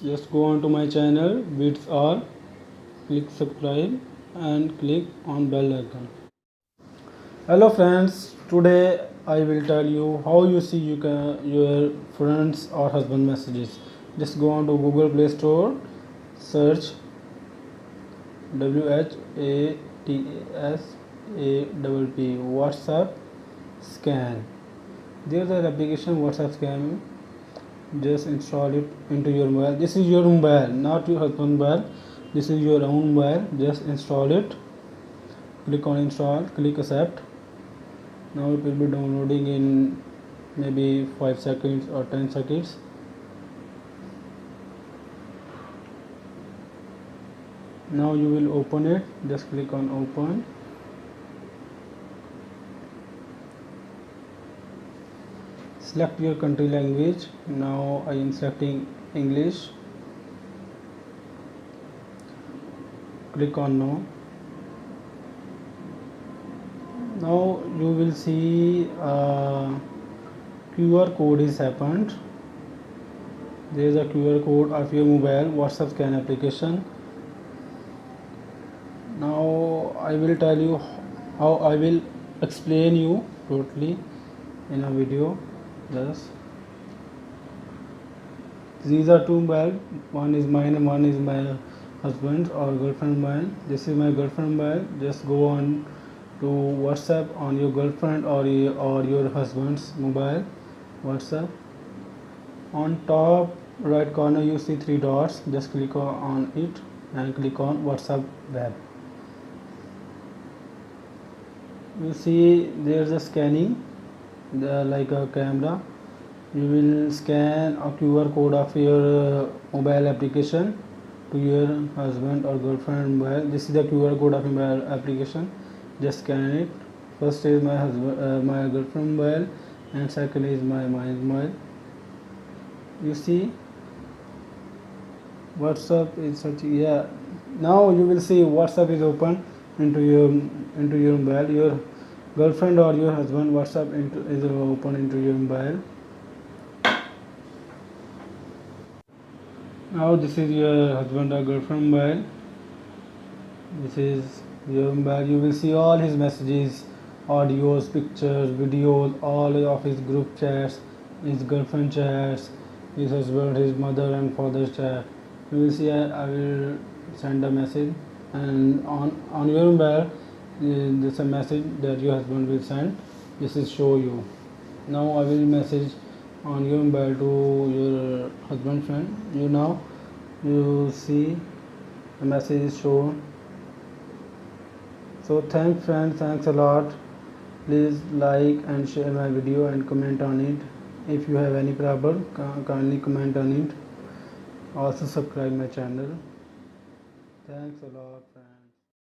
just go on to my channel Beats R, click subscribe and click on bell icon. Hello friends, today I will tell you how you see your friends or husband messages. Just go on to Google Play Store, search WHATSAPP WhatsApp Scan. There is an application WhatsApp Scan. Just install it into your mobile. This is your mobile, not your husband mobile. This is your own mobile. Just install it. Click on install, click accept. Now it will be downloading in maybe 5 seconds or 10 seconds. Now you will open it. Just click on open. Select your country language. Now I am selecting English. Click on no. Now you will see QR code is happened. There is a QR code of your mobile WhatsApp Scan application. Now I will tell you how I will explain you totally in a video. Yes, these are two mobile. One is mine and one is my husband or girlfriend mobile. This is my girlfriend mobile. Just go on to WhatsApp on your girlfriend or your husband's mobile WhatsApp. On top right corner you see three dots. Just click on it and click on WhatsApp web. You see there is a scanning like a camera. You will scan a QR code of your mobile application to your husband or girlfriend mobile. This is the QR code of mobile application. Just scan it. First is my my girlfriend mobile, and second is my mobile. You see WhatsApp is such, yeah. Now you will see WhatsApp is open into your mobile. Your girlfriend or your husband WhatsApp is open into your mobile. Now this is your husband or girlfriend mobile. This is your mobile. You will see all his messages, audios, pictures, videos, all of his group chats, his girlfriend chats, his husband, his mother and father's chat. You will see I will send a message, and on your mobile there's a message that your husband will send. This is show you. Now I will message on your mobile to your husband friend. You see the message is shown. So thanks friends, thanks a lot. Please like and share my video and comment on it. If you have any problem, kindly comment on it. Also subscribe my channel. Thanks a lot friends.